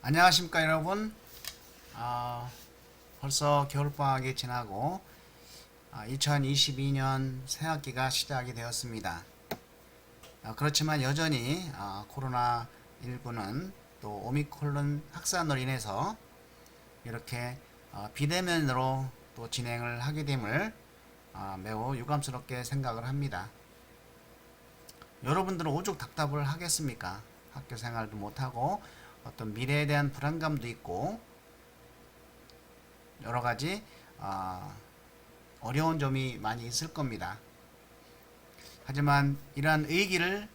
안녕하십니까 여러분. 벌써 겨울방학이 지나고 2022년 새학기가 시작이 되었습니다. 그렇지만 여전히 코로나19는 또 오미크론 확산으로 인해서 이렇게 비대면으로 또 진행을 하게 됨을 매우 유감스럽게 생각을 합니다. 여러분들은 오죽 답답을 하겠습니까? 학교 생활도 못하고 어떤 미래에 대한 불안감도 있고 여러 가지 어려운 점이 많이 있을 겁니다. 하지만 이러한 의기를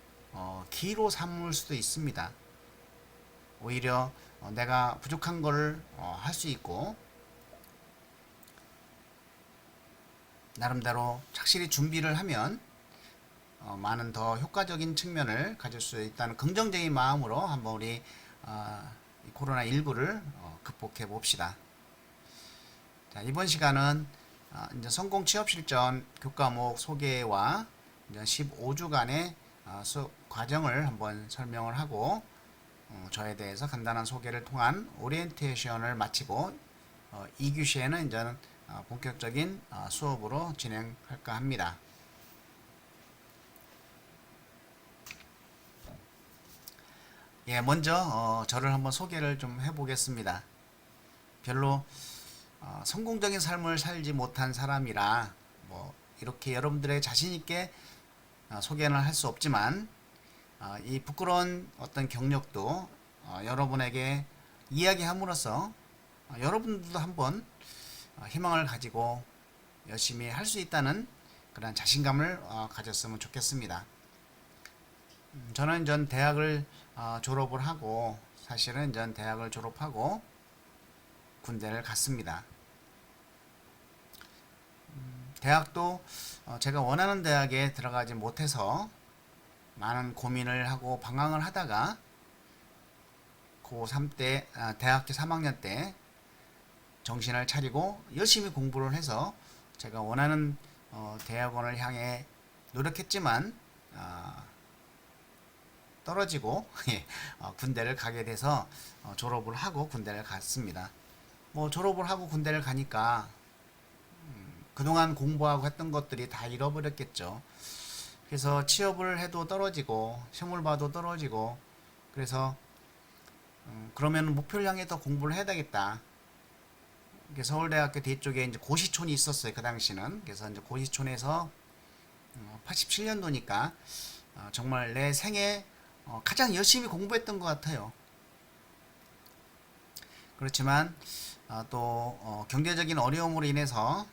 기로 삼을 수도 있습니다. 오히려 내가 부족한 것을 할 수 있고 나름대로 착실히 준비를 하면 많은 더 효과적인 측면을 가질 수 있다는 긍정적인 마음으로 한번 우리 코로나19를 극복해 봅시다. 자, 이번 시간은 이제 성공 취업 실전 교과목 소개와 이제 15주간의 수업 과정을 한번 설명을 하고 저에 대해서 간단한 소개를 통한 오리엔테이션을 마치고 2교 시에는 이제 본격적인 수업으로 진행할까 합니다. 예, 먼저 저를 한번 소개를 좀 해보겠습니다. 별로 성공적인 삶을 살지 못한 사람이라 뭐 이렇게 여러분들의 자신 있게 소개는 할 수 없지만 이 부끄러운 어떤 경력도 여러분에게 이야기함으로써 여러분들도 한번 희망을 가지고 열심히 할 수 있다는 그런 자신감을 가졌으면 좋겠습니다. 저는 전 대학을 졸업을 하고 사실은 전 대학을 졸업하고 군대를 갔습니다. 대학도 제가 원하는 대학에 들어가지 못해서 많은 고민을 하고 방황을 하다가 고3 때 대학교 3학년 때 정신을 차리고 열심히 공부를 해서 제가 원하는 대학원을 향해 노력했지만 떨어지고 군대를 가게 돼서 졸업을 하고 군대를 갔습니다. 뭐 졸업을 하고 군대를 가니까 그동안 공부하고 했던 것들이 다 잃어버렸겠죠. 그래서 취업을 해도 떨어지고 시험을 봐도 떨어지고 그래서 그러면 목표를 향해 더 공부를 해야 되겠다. 서울대학교 뒤쪽에 이제 고시촌이 있었어요. 그 당시는. 그래서 이제 고시촌에서 87년도니까 정말 내 생애 가장 열심히 공부했던 것 같아요. 그렇지만 또 경제적인 어려움으로 인해서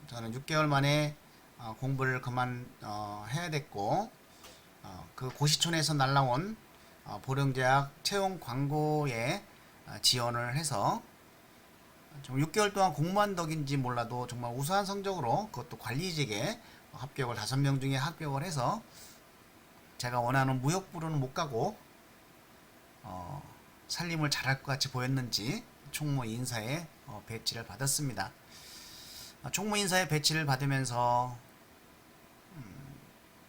저는 6개월 만에 공부를 그만 해야 됐고 그 고시촌에서 날라온 보령제약 채용 광고에 지원을 해서 좀 6개월 동안 공부한 덕인지 몰라도 정말 우수한 성적으로 그것도 관리직에 합격을 5명 중에 합격을 해서 제가 원하는 무역부로는 못 가고 살림을 잘할 것 같이 보였는지 총무 인사에 배치를 받았습니다. 총무 인사에 배치를 받으면서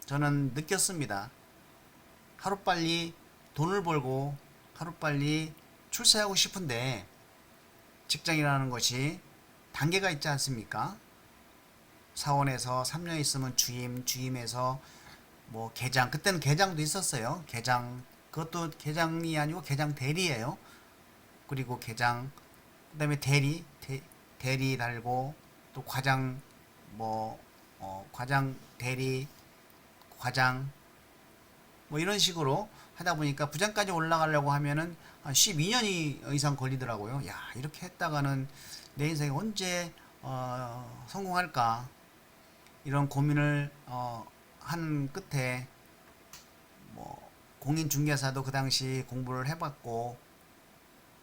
저는 느꼈습니다. 하루빨리 돈을 벌고 하루빨리 출세하고 싶은데 직장이라는 것이 단계가 있지 않습니까? 사원에서 3년 있으면 주임, 주임에서 뭐 계장, 그때는 계장도 있었어요. 계장, 그것도 계장이 아니고 계장 대리예요. 그리고 계장, 그다음에 대리, 대리 달고 또 과장, 뭐 과장, 대리, 과장 뭐 이런 식으로 하다 보니까 부장까지 올라가려고 하면은 한 12년이 이상 걸리더라고요. 야, 이렇게 했다가는 내 인생에 언제 성공할까 이런 고민을 한 끝에 뭐 공인중개사도 그 당시 공부를 해봤고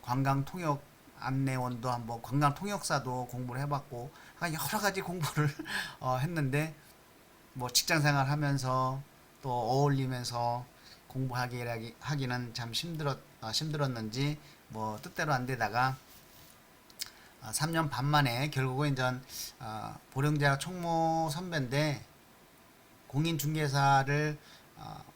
관광통역 안내원도 한번 관광통역사도 공부를 해봤고 여러 가지 공부를 했는데 뭐 직장생활 하면서 또 어울리면서 공부하기는 참 힘들었는지 뭐 뜻대로 안 되다가 3년 반 만에 결국은 이제 보령대학 총무 선배인데 공인중개사를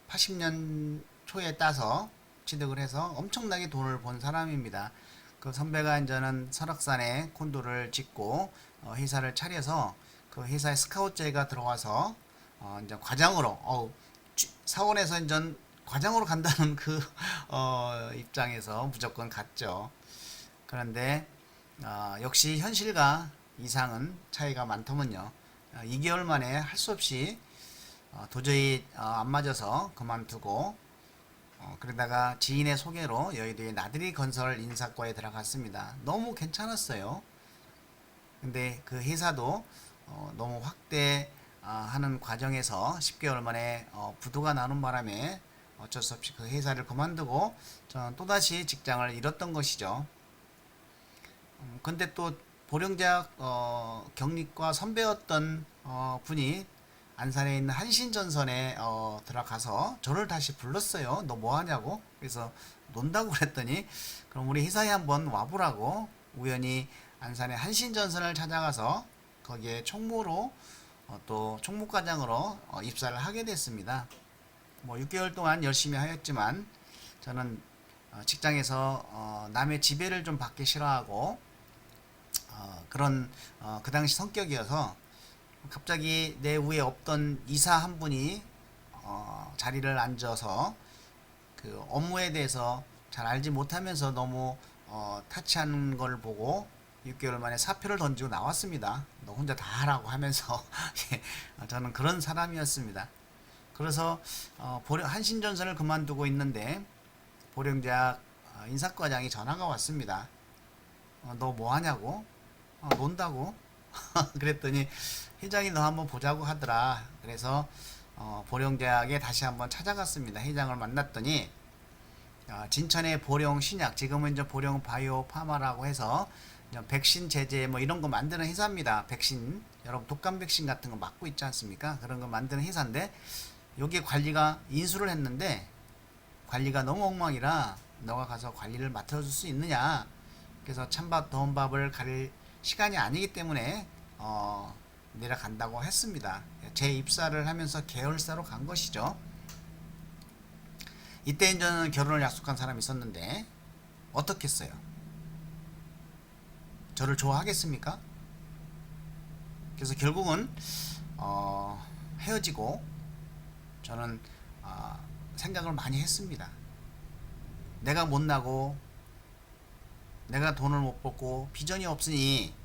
80년 초에 따서 취득을 해서 엄청나게 돈을 번 사람입니다. 그 선배가 이제는 설악산에 콘도를 짓고 회사를 차려서 그 회사에 스카우트제가 들어와서 이제 과장으로 사원에서 이제 과장으로 간다는 그 입장에서 무조건 갔죠. 그런데 역시 현실과 이상은 차이가 많더군요. 2개월 만에 할 수 없이 도저히 안 맞아서 그만두고 그러다가 지인의 소개로 여의도의 나들이 건설 인사과에 들어갔습니다. 너무 괜찮았어요. 근데 그 회사도 너무 확대하는 과정에서 10개월 만에 부도가 나는 바람에 어쩔 수 없이 그 회사를 그만두고 저는 또다시 직장을 잃었던 것이죠. 근데 또 보령대학 경리과 선배였던 분이 안산에 있는 한신전선에 들어가서 저를 다시 불렀어요. 너 뭐 하냐고. 그래서 논다고 그랬더니 그럼 우리 회사에 한번 와보라고 우연히 안산의 한신전선을 찾아가서 거기에 총무로 또 총무과장으로 입사를 하게 됐습니다. 뭐 6개월 동안 열심히 하였지만 저는 직장에서 남의 지배를 좀 받기 싫어하고 그런 그 당시 성격이어서 갑자기 내 위에 없던 이사 한 분이 자리를 앉아서 그 업무에 대해서 잘 알지 못하면서 너무 타치하는 걸 보고 6개월 만에 사표를 던지고 나왔습니다. 너 혼자 다 하라고 하면서 저는 그런 사람이었습니다. 그래서 한신전선을 그만두고 있는데 보령대학 인사과장이 전화가 왔습니다. 너 뭐 하냐고? 논다고? 그랬더니 회장이 너 한번 보자고 하더라. 그래서 보령대학에 다시 한번 찾아갔습니다. 회장을 만났더니 진천의 보령 신약, 지금은 이제 보령 바이오 파마라고 해서 백신 제제 뭐 이런 거 만드는 회사입니다. 백신, 여러분 독감 백신 같은 거 맞고 있지 않습니까? 그런 거 만드는 회사인데 여기 관리가 인수를 했는데 관리가 너무 엉망이라 너가 가서 관리를 맡아줄 수 있느냐. 그래서 찬밥 더운 밥을 가릴 시간이 아니기 때문에 내려간다고 했습니다. 제 입사를 하면서 계열사로 간 것이죠. 이때 저는 결혼을 약속한 사람이 있었는데 어떻겠어요? 저를 좋아하겠습니까? 그래서 결국은 헤어지고 저는 생각을 많이 했습니다. 내가 못나고 내가 돈을 못 벌고 비전이 없으니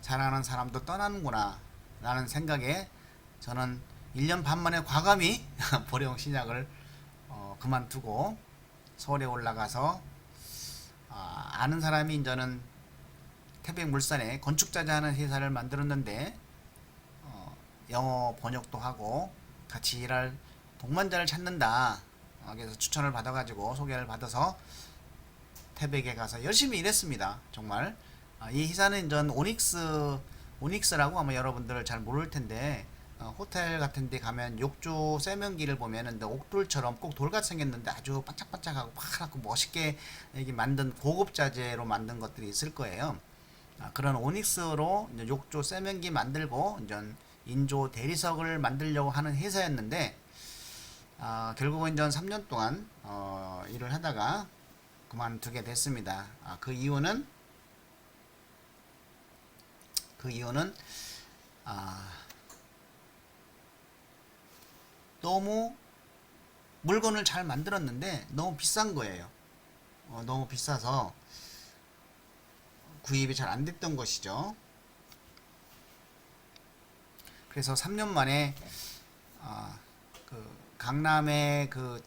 사랑하는 사람도 떠나는구나 라는 생각에 저는 1년 반 만에 과감히 보령 신약을 그만두고 서울에 올라가서 아는 사람이 이제는 태백물산에 건축자재 하는 회사를 만들었는데 영어 번역도 하고 같이 일할 동반자를 찾는다. 그래서 추천을 받아가지고 소개를 받아서 태백에 가서 열심히 일했습니다. 정말 이 회사는 전 오닉스라고 아마 여러분들 잘 모를 텐데 호텔 같은 데 가면 욕조 세면기를 보면은 옥돌처럼 꼭 돌같이 생겼는데 아주 반짝반짝하고 파랗고 멋있게 이렇게 만든 고급 자재로 만든 것들이 있을 거예요. 그런 오닉스로 이제 욕조 세면기 만들고 이제 인조 대리석을 만들려고 하는 회사였는데 결국은 전 3년 동안 일을 하다가 그만두게 됐습니다. 그 이유는 너무 물건을 잘 만들었는데 너무 비싼 거예요. 너무 비싸서 구입이 잘 안 됐던 것이죠. 그래서 3년 만에 그 강남에 그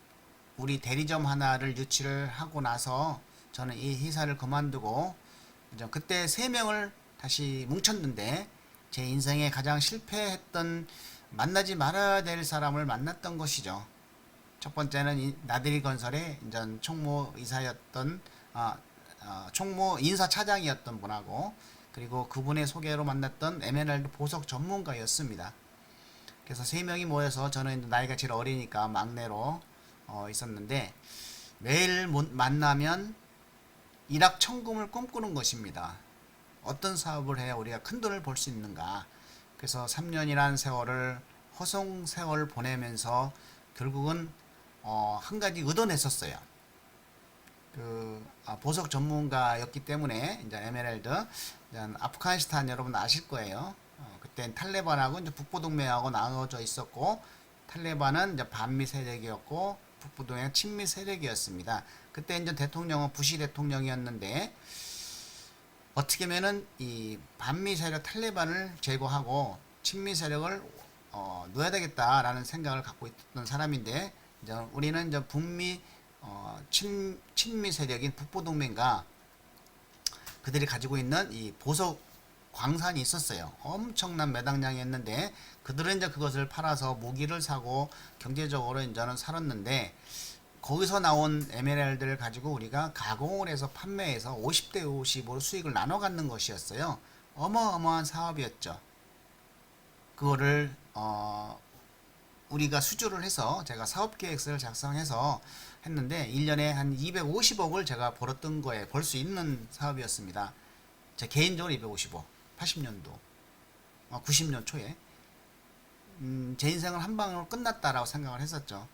우리 대리점 하나를 유치를 하고 나서 저는 이 회사를 그만두고 그때 3명을 다시 뭉쳤는데 제 인생에 가장 실패했던 만나지 말아야 될 사람을 만났던 것이죠. 첫 번째는 나들이 건설의 총무 이사였던 총무 인사 차장이었던 분하고 그리고 그분의 소개로 만났던 M&A도 보석 전문가였습니다. 그래서 3명이 모여서 저는 나이가 제일 어리니까 막내로 있었는데 매일 만나면 일확천금을 꿈꾸는 것입니다. 어떤 사업을 해야 우리가 큰 돈을 벌 수 있는가. 그래서 3년이란 세월을 허송 세월 보내면서 결국은 한 가지 얻어냈었어요. 보석 전문가였기 때문에 이제 에메랄드 이제 아프가니스탄 여러분 아실 거예요. 그때 탈레반하고 이제 북부동맹하고 나눠져 있었고 탈레반은 이제 반미 세력이었고 북부동맹은 친미 세력이었습니다. 그때 이제 대통령은 부시 대통령이었는데 어떻게 하면은 이 반미 세력 탈레반을 제거하고 친미 세력을 놓아야 되겠다라는 생각을 갖고 있던 사람인데 이제 우리는 이제 북미 친미 세력인 북부동맹과 그들이 가지고 있는 이 보석 광산이 있었어요. 엄청난 매당량이었는데 그들은 이제 그것을 팔아서 무기를 사고 경제적으로 이제는 살았는데 거기서 나온 에메랄드를 가지고 우리가 가공을 해서 판매해서 50대 50으로 수익을 나눠 갖는 것이었어요. 어마어마한 사업이었죠. 그거를 우리가 수주를 해서 제가 사업 계획서를 작성해서 했는데 1년에 한 250억을 제가 벌었던 거에 벌 수 있는 사업이었습니다. 제 개인적으로 250억. 80년도 90년 초에 제 인생을 한 방으로 끝났다라고 생각을 했었죠.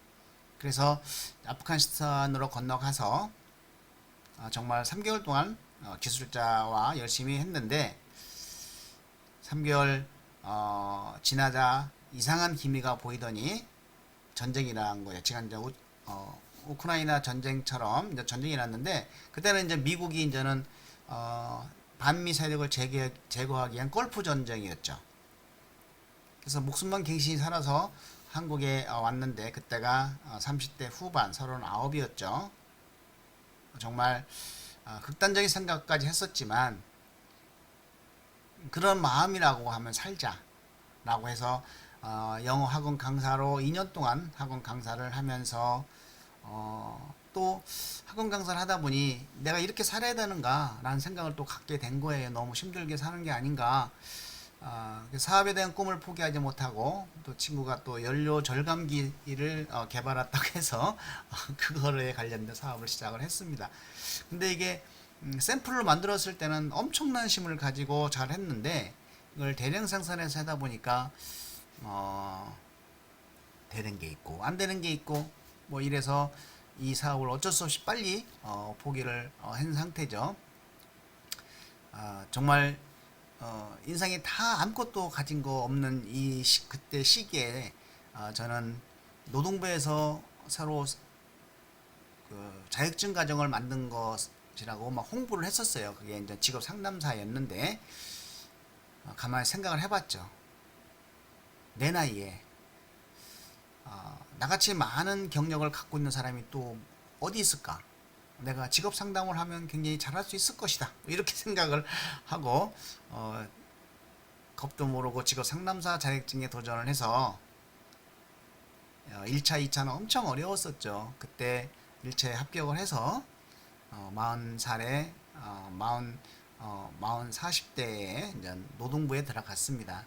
그래서 아프가니스탄으로 건너가서 정말 3개월 동안 기술자와 열심히 했는데 3개월 지나자 이상한 기미가 보이더니 전쟁이 일어난 거예요. 지금 이제 우크라이나 전쟁처럼 이제 전쟁이 났는데 그때는 이제 미국이 이제는 반미 세력을 제거하기 위한 걸프 전쟁이었죠. 그래서 목숨만 갱신히 살아서 한국에 왔는데 그때가 30대 후반 39이었죠. 정말 극단적인 생각까지 했었지만 그런 마음이라고 하면 살자라고 해서 영어 학원 강사로 2년 동안 학원 강사를 하면서 또 학원 강사를 하다 보니 내가 이렇게 살아야 되는가 라는 생각을 또 갖게 된 거예요. 너무 힘들게 사는 게 아닌가. 사업에 대한 꿈을 포기하지 못하고 또 친구가 또 연료 절감기를 개발했다고 해서 그거에 관련된 사업을 시작을 했습니다. 근데 이게 샘플을 만들었을 때는 엄청난 힘을 가지고 잘 했는데 이걸 대량 생산해서 하다 보니까 되는 게 있고 안 되는 게 있고 뭐 이래서 이 사업을 어쩔 수 없이 빨리 포기를 한 상태죠. 정말 인생에 다 아무것도 가진 거 없는 그때 시기에 저는 노동부에서 새로 그 자격증 과정을 만든 것이라고 막 홍보를 했었어요. 그게 이제 직업 상담사였는데 가만히 생각을 해봤죠. 내 나이에 나같이 많은 경력을 갖고 있는 사람이 또 어디 있을까? 내가 직업 상담을 하면 굉장히 잘할 수 있을 것이다. 이렇게 생각을 하고 겁도 모르고 직업 상담사 자격증에 도전을 해서 1차, 2차는 엄청 어려웠었죠. 그때 1차에 합격을 해서 40살에 40대에 이제 노동부에 들어갔습니다.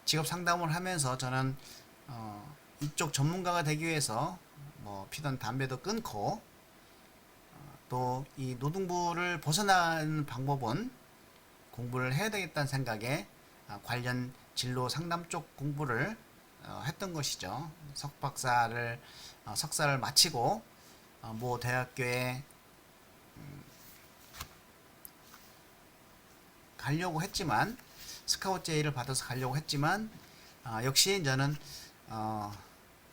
직업 상담을 하면서 저는 이쪽 전문가가 되기 위해서 뭐 피던 담배도 끊고 또 이 노동부를 벗어나는 방법은 공부를 해야 되겠다는 생각에 관련 진로 상담 쪽 공부를 했던 것이죠. 석사를 마치고 모 대학교에 가려고 했지만 스카우트 제의를 받아서 가려고 했지만 역시 저는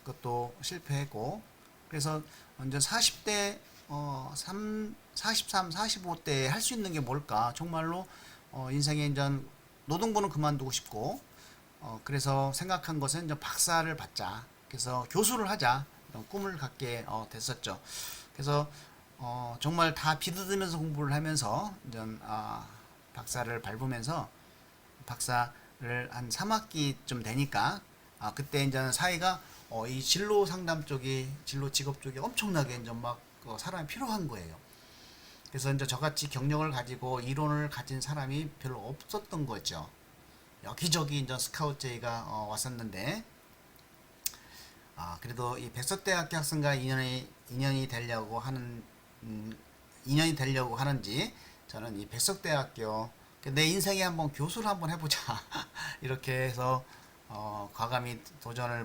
그것도 실패했고 그래서 이제 40대 43, 45대 할 수 있는 게 뭘까 정말로 인생에 이제 노동부는 그만두고 싶고 그래서 생각한 것은 이제 박사를 받자 그래서 교수를 하자 이런 꿈을 갖게 됐었죠. 그래서 정말 다 비뜯으면서 공부를 하면서 이제 박사를 밟으면서 박사를 한 3학기쯤 되니까 그때 이제 사회가 이 진로 상담 쪽이 진로 직업 쪽이 엄청나게 이제 막 사람이 필요한 거예요. 그래서 이제 저같이 경력을 가지고 이론을 가진 사람이 별로 없었던 거죠. 여기저기 이제 스카우트 제의가 왔었는데 그래도 이 백석대학교 학생과 인연이 되려고 하는지 저는 이 백석대학교 내 인생에 한번 교수를 한번 해보자 이렇게 해서 과감히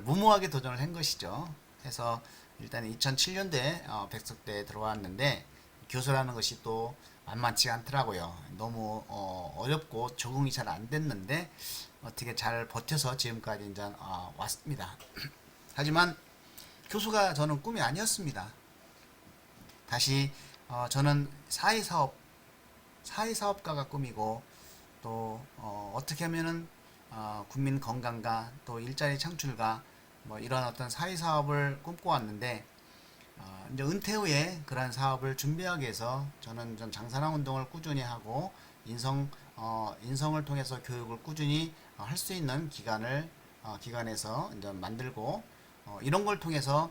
무모하게 도전을 한 것이죠. 해서 일단 2007년도에 백석대에 들어왔는데 교수라는 것이 또 만만치 않더라고요. 너무 어렵고 적응이 잘 안 됐는데 어떻게 잘 버텨서 지금까지 이제 왔습니다. 하지만 교수가 저는 꿈이 아니었습니다. 다시 저는 사회사업가가 꿈이고 또 어떻게 하면은 국민 건강과 또 일자리 창출과 뭐 이런 어떤 사회사업을 꿈꿔왔는데 이제 은퇴 후에 그러한 사업을 준비하기 위해서 저는 좀 장사랑 운동을 꾸준히 하고 인성을 통해서 교육을 꾸준히 할 수 있는 기관에서 이제 만들고 이런 걸 통해서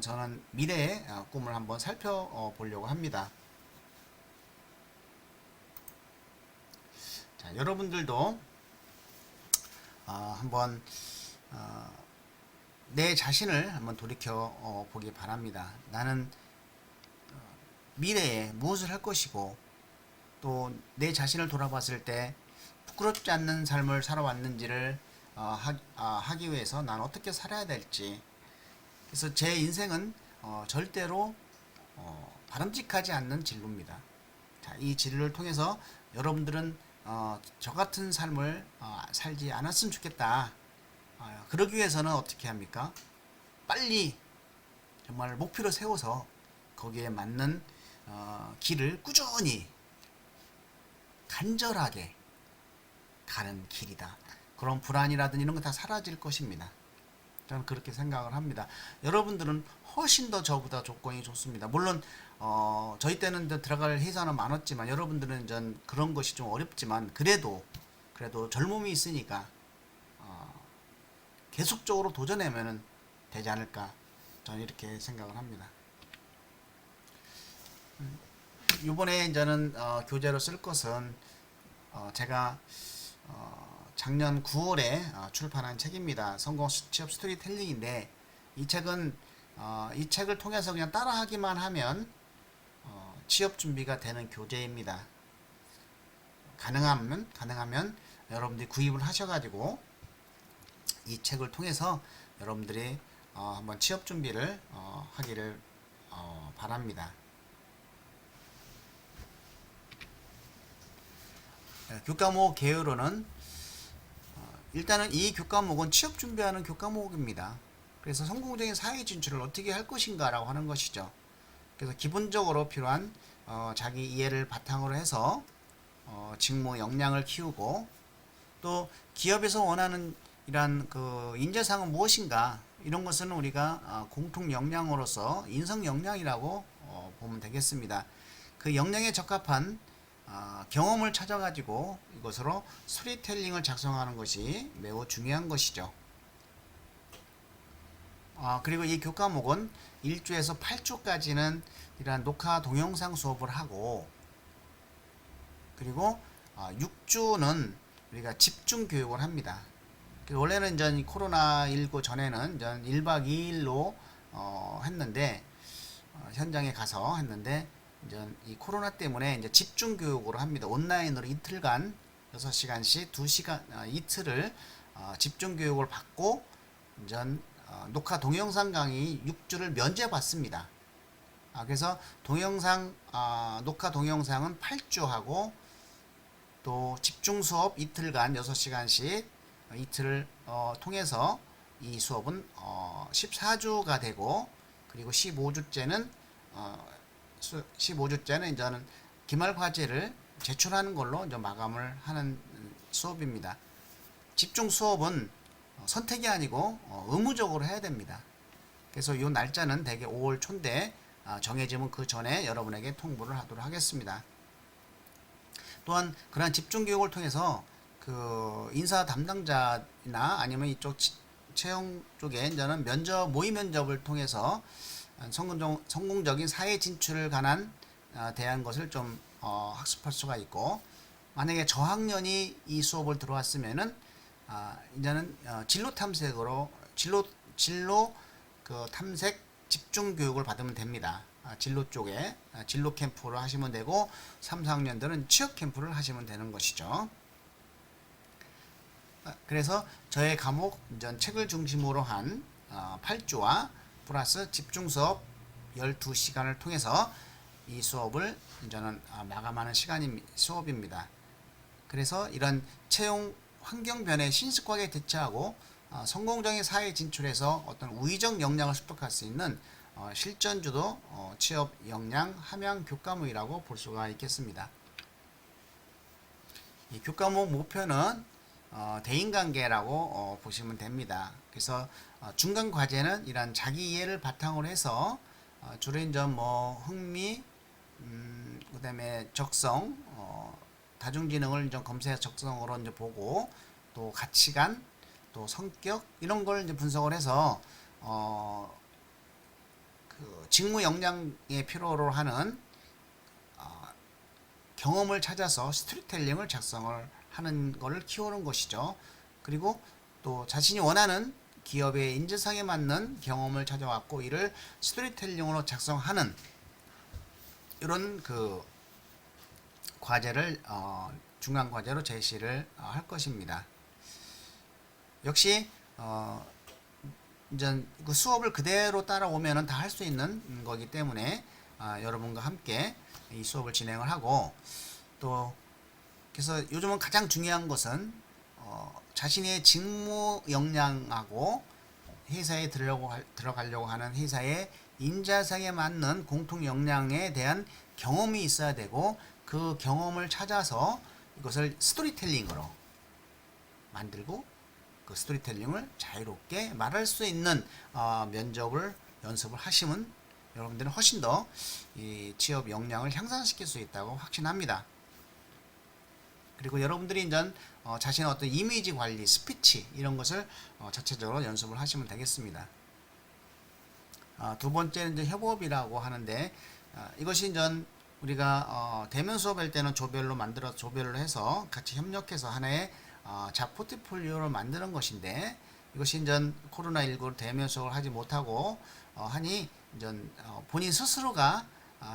저는 미래의 꿈을 한번 살펴보려고 합니다. 자, 여러분들도 한번 내 자신을 한번 돌이켜 보기 바랍니다. 나는 미래에 무엇을 할 것이고 또 내 자신을 돌아봤을 때 부끄럽지 않는 삶을 살아왔는지를 하기 위해서 난 어떻게 살아야 될지. 그래서 제 인생은 절대로 바람직하지 않는 진로입니다. 자, 이 진로를 통해서 여러분들은 저 같은 삶을 살지 않았으면 좋겠다. 그러기 위해서는 어떻게 합니까? 빨리 정말 목표를 세워서 거기에 맞는 길을 꾸준히 간절하게 가는 길이다. 그런 불안이라든지 이런 거 다 사라질 것입니다. 저는 그렇게 생각을 합니다. 여러분들은 훨씬 더 저보다 조건이 좋습니다. 물론 저희 때는 들어갈 회사는 많았지만 여러분들은 전 그런 것이 좀 어렵지만 그래도 젊음이 있으니까 계속적으로 도전하면 되지 않을까 저는 이렇게 생각을 합니다. 이번에 저는 교재로 쓸 것은 제가 작년 9월에 출판한 책입니다. 성공 취업 스토리텔링인데 이 책을 통해서 그냥 따라하기만 하면 취업 준비가 되는 교재입니다. 가능하면 여러분들이 구입을 하셔가지고 이 책을 통해서 여러분들이 한번 취업 준비를 하기를 바랍니다. 교과목 개요로는 일단은 이 교과목은 취업 준비하는 교과목입니다. 그래서 성공적인 사회 진출을 어떻게 할 것인가 라고 하는 것이죠. 그래서 기본적으로 필요한 자기 이해를 바탕으로 해서 직무 역량을 키우고 또 기업에서 원하는 이러한 그 인재상은 무엇인가 이런 것은 우리가 공통 역량으로서 인성 역량이라고 보면 되겠습니다. 그 역량에 적합한 경험을 찾아가지고 이것으로 스토리텔링을 작성하는 것이 매우 중요한 것이죠. 그리고 이 교과목은 1주에서 8주까지는 이러한 녹화 동영상 수업을 하고 그리고 6주는 우리가 집중 교육을 합니다. 원래는 전 코로나19 전에는 전 1박 2일로 했는데 현장에 가서 했는데 이제 이 코로나 때문에 이제 집중 교육으로 합니다. 온라인으로 이틀간 6시간씩 2시간 이틀을 집중 교육을 받고 이제 녹화 동영상 강의 6주를 면제 받습니다. 그래서 녹화 동영상은 8주 하고 또 집중 수업 이틀간 6시간씩 이틀을 통해서 이 수업은 14주가 되고 그리고 15주째는 이제는 기말 과제를 제출하는 걸로 이제 마감을 하는 수업입니다. 집중 수업은 선택이 아니고 의무적으로 해야 됩니다. 그래서 이 날짜는 대개 5월 초인데 정해지면 그 전에 여러분에게 통보를 하도록 하겠습니다. 또한 그러한 집중 교육을 통해서 그 인사 담당자나 아니면 이쪽 채용 쪽에 이제는 모의 면접을 통해서 성공적인 사회 진출을 관한 대한 것을 좀 학습할 수가 있고 만약에 저학년이 이 수업을 들어왔으면은 이제는 진로 탐색으로 진로 그 탐색 집중 교육을 받으면 됩니다. 진로 쪽에 진로 캠프를 하시면 되고 3, 4학년들은 취업 캠프를 하시면 되는 것이죠. 그래서 저의 과목 책을 중심으로 한 8주와 플러스 집중 수업 12시간을 통해서 이 수업을 저는 마감하는 수업입니다. 그래서 이런 채용 환경 변화에 신속하게 대처하고 성공적인 사회 진출해서 어떤 우위적 역량을 습득할 수 있는 실전주도 취업 역량 함양 교과목이라고 볼 수가 있겠습니다. 이 교과목 목표는 대인관계라고 보시면 됩니다. 그래서 중간 과제는 이런 자기 이해를 바탕으로 해서 주로 이제 뭐 흥미, 그다음에 적성, 다중지능을 좀 검색해서 적성으로 이제 보고 또 가치관, 또 성격 이런 걸 이제 분석을 해서 그 직무 역량에 필요로 하는 경험을 찾아서 스토리텔링을 작성을 하는 것을 키우는 것이죠. 그리고 또 자신이 원하는 기업의 인재상에 맞는 경험을 찾아왔고 이를 스토리텔링으로 작성하는 이런 그 과제를 중간 과제로 제시를 할 것입니다. 역시 이제 그 수업을 그대로 따라오면은 다 할 수 있는 거기 때문에 여러분과 함께 이 수업을 진행을 하고 또 그래서 요즘은 가장 중요한 것은 자신의 직무 역량하고 회사에 들어가려고 하는 회사의 인자상에 맞는 공통 역량에 대한 경험이 있어야 되고 그 경험을 찾아서 이것을 스토리텔링으로 만들고 그 스토리텔링을 자유롭게 말할 수 있는 면접을 연습을 하시면 여러분들은 훨씬 더 이 취업 역량을 향상시킬 수 있다고 확신합니다. 그리고 여러분들이 이제 자신의 어떤 이미지 관리, 스피치 이런 것을 자체적으로 연습을 하시면 되겠습니다. 두 번째는 이제 협업이라고 하는데 이것이 이제 우리가 대면 수업할 때는 조별로 해서 같이 협력해서 하나의 잡 포트폴리오를 만드는 것인데 이것이 이제 코로나19 대면 수업을 하지 못하고 하니 이제 본인 스스로가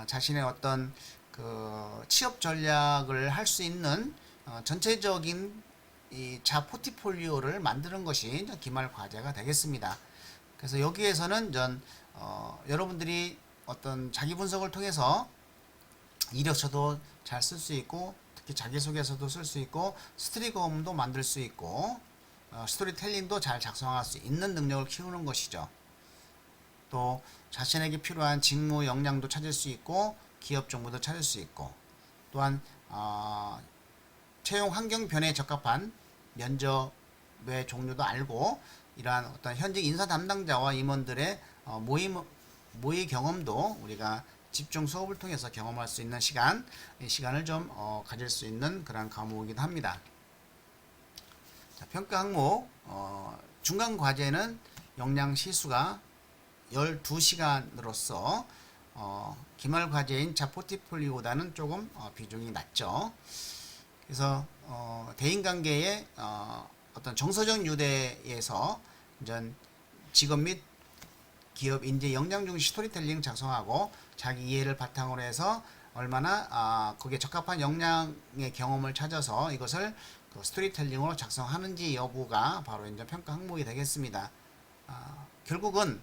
자신의 어떤 그 취업 전략을 할 수 있는 전체적인 이 잡 포트폴리오를 만드는 것이 기말 과제가 되겠습니다. 그래서 여기에서는 여러분들이 어떤 자기 분석을 통해서 이력서도 잘 쓸 수 있고 특히 자기소개서도 쓸 수 있고 스토리검도 만들 수 있고 스토리텔링도 잘 작성할 수 있는 능력을 키우는 것이죠. 또 자신에게 필요한 직무 역량도 찾을 수 있고 기업 정보도 찾을 수 있고 또한 채용 환경 변화에 적합한 면접의 종류도 알고 이러한 어떤 현직 인사 담당자와 임원들의 모의 경험도 우리가 집중 수업을 통해서 경험할 수 있는 이 시간을 좀 가질 수 있는 그런 과목이기도 합니다. 자, 평가 항목 중간 과제는 역량 시수가 12시간으로서 기말 과제인 잡 포트폴리오보다는 조금 비중이 낮죠. 그래서 대인관계의 어떤 정서적 유대에서 이제 직업 및 기업 인재 역량 중심 스토리텔링 작성하고 자기 이해를 바탕으로 해서 얼마나 거기에 적합한 역량의 경험을 찾아서 이것을 그 스토리텔링으로 작성하는지 여부가 바로 이제 평가 항목이 되겠습니다. 결국은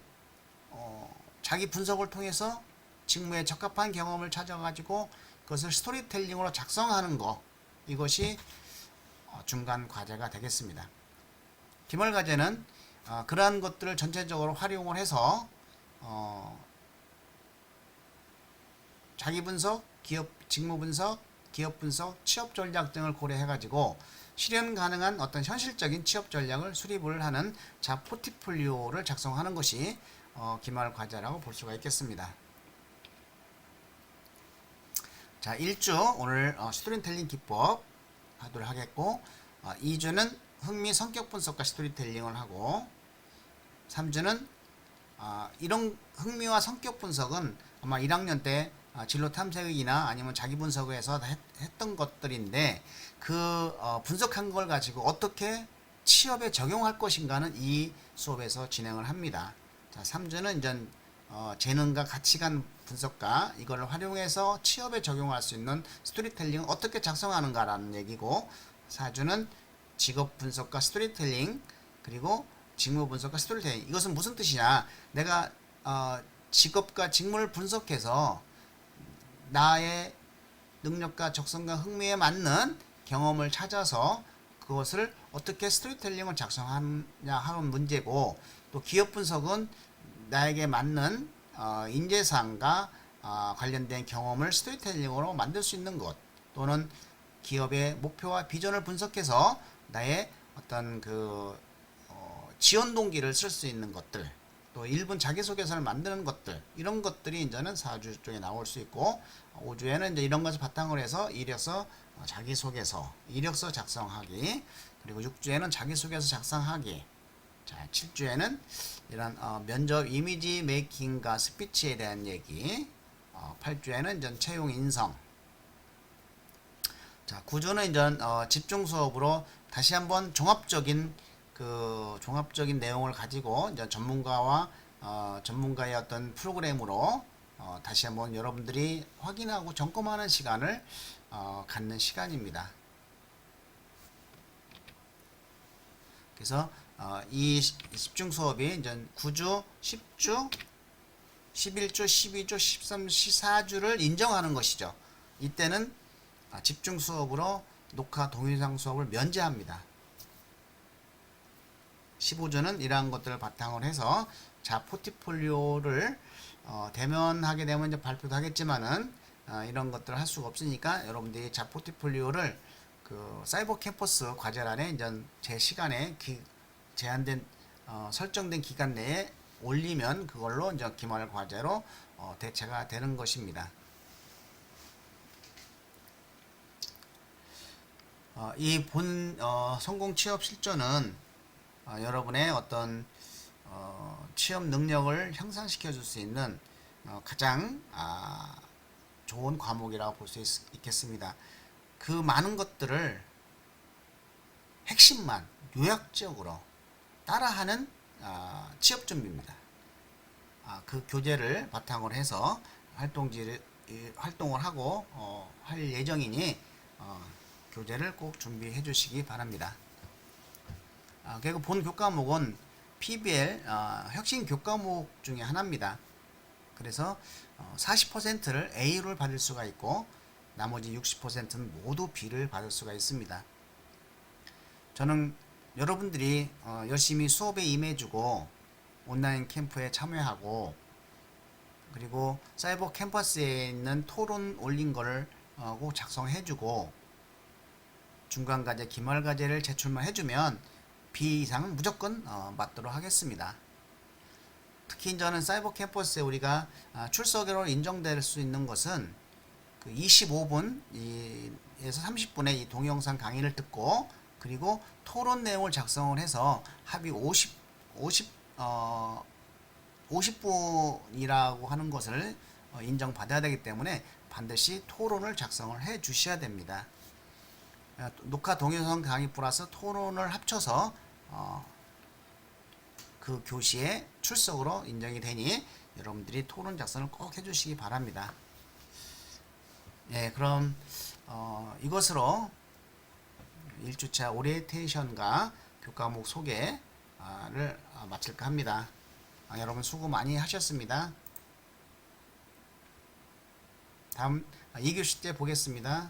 자기 분석을 통해서 직무에 적합한 경험을 찾아가지고 그것을 스토리텔링으로 작성하는 것 이것이 중간 과제가 되겠습니다. 기말 과제는 그러한 것들을 전체적으로 활용을 해서 자기 분석, 직무 분석, 기업 분석, 취업 전략 등을 고려해가지고 실현 가능한 어떤 현실적인 취업 전략을 수립을 하는 잡 포트폴리오를 작성하는 것이 기말 과제라고 볼 수가 있겠습니다. 자, 1주 오늘 스토리텔링 기법 하도록 하겠고 2주는 흥미 성격 분석과 스토리텔링을 하고 3주는 이런 흥미와 성격 분석은 아마 1학년 때 진로 탐색이나 아니면 자기 분석에서 했던 것들인데 그 분석한 걸 가지고 어떻게 취업에 적용할 것인가는 이 수업에서 진행을 합니다. 자, 3주는 이제 재능과 가치관 분석과 이걸 활용해서 취업에 적용할 수 있는 스토리텔링을 어떻게 작성하는가라는 얘기고 4주는 직업 분석과 스토리텔링 그리고 직무 분석과 스토리텔링 이것은 무슨 뜻이냐 내가 직업과 직무를 분석해서 나의 능력과 적성과 흥미에 맞는 경험을 찾아서 그것을 어떻게 스토리텔링을 작성하냐 하는 문제고, 또 기업 분석은 나에게 맞는 인재상과 관련된 경험을 스토리텔링으로 만들 수 있는 것, 또는 기업의 목표와 비전을 분석해서 나의 어떤 지원 동기를 쓸 수 있는 것들, 또 1분 자기소개서를 만드는 것들, 이런 것들이 이제는 4주 쪽에 나올 수 있고, 5주에는 이제 이런 것을 바탕으로 해서 이력서, 자기소개서, 이력서 작성하기, 그리고 6주에는 자기소개서 작성하기, 자, 7주에는 이런 면접 이미지 메이킹과 스피치에 대한 얘기, 8주에는 이제 채용 인성, 자, 9주는 이제 집중 수업으로 다시 한번 종합적인 내용을 가지고 이제 전문가의 어떤 프로그램으로 다시 한번 여러분들이 확인하고 점검하는 시간을 갖는 시간입니다. 그래서 이 집중 수업이 이제 9주, 10주, 11주, 12주, 13주, 14주를 인정하는 것이죠. 이때는 집중 수업으로 녹화 동영상 수업을 면제합니다. 15주는 이러한 것들을 바탕으로 해서 포트폴리오를 대면하게 되면 이제 발표도 하겠지만은 이런 것들을 할 수가 없으니까 여러분들이 포트폴리오를 사이버 캠퍼스 과제란에 이제 제 시간에 제한된 설정된 기간 내에 올리면 그걸로 이제 기말 과제로 대체가 되는 것입니다. 이 성공 취업 실전은 여러분의 어떤 취업 능력을 향상시켜 줄 수 있는 가장 좋은 과목이라고 볼 수 있겠습니다. 그 많은 것들을 핵심만 요약적으로 따라하는 취업 준비입니다. 그 교재를 바탕으로 해서 활동을 하고 할 예정이니 교재를 꼭 준비해 주시기 바랍니다. 그리고 본 교과목은 PBL 혁신 교과목 중에 하나입니다. 그래서 40%를 A를 받을 수가 있고 나머지 60%는 모두 B를 받을 수가 있습니다. 저는 여러분들이 열심히 수업에 임해주고 온라인 캠프에 참여하고, 그리고 사이버 캠퍼스에 있는 토론 올린 거를 꼭 작성해주고 중간 과제, 기말 과제를 제출만 해주면 B 이상은 무조건 맞도록 하겠습니다. 특히 저는 사이버 캠퍼스에 우리가 출석으로 인정될 수 있는 것은 25분에서 30분의 이 동영상 강의를 듣고, 그리고 토론 내용을 작성을 해서 합의 50분이라고 하는 것을 인정받아야 되기 때문에 반드시 토론을 작성을 해 주셔야 됩니다. 녹화 동영상 강의 플러스 토론을 합쳐서 그 교시에 출석으로 인정이 되니 여러분들이 토론 작성을 꼭 해주시기 바랍니다. 예, 그럼 이것으로 1주차 오리엔테이션과 교과목 소개를 마칠까 합니다. 여러분 수고 많이 하셨습니다. 다음 2교시 때 보겠습니다.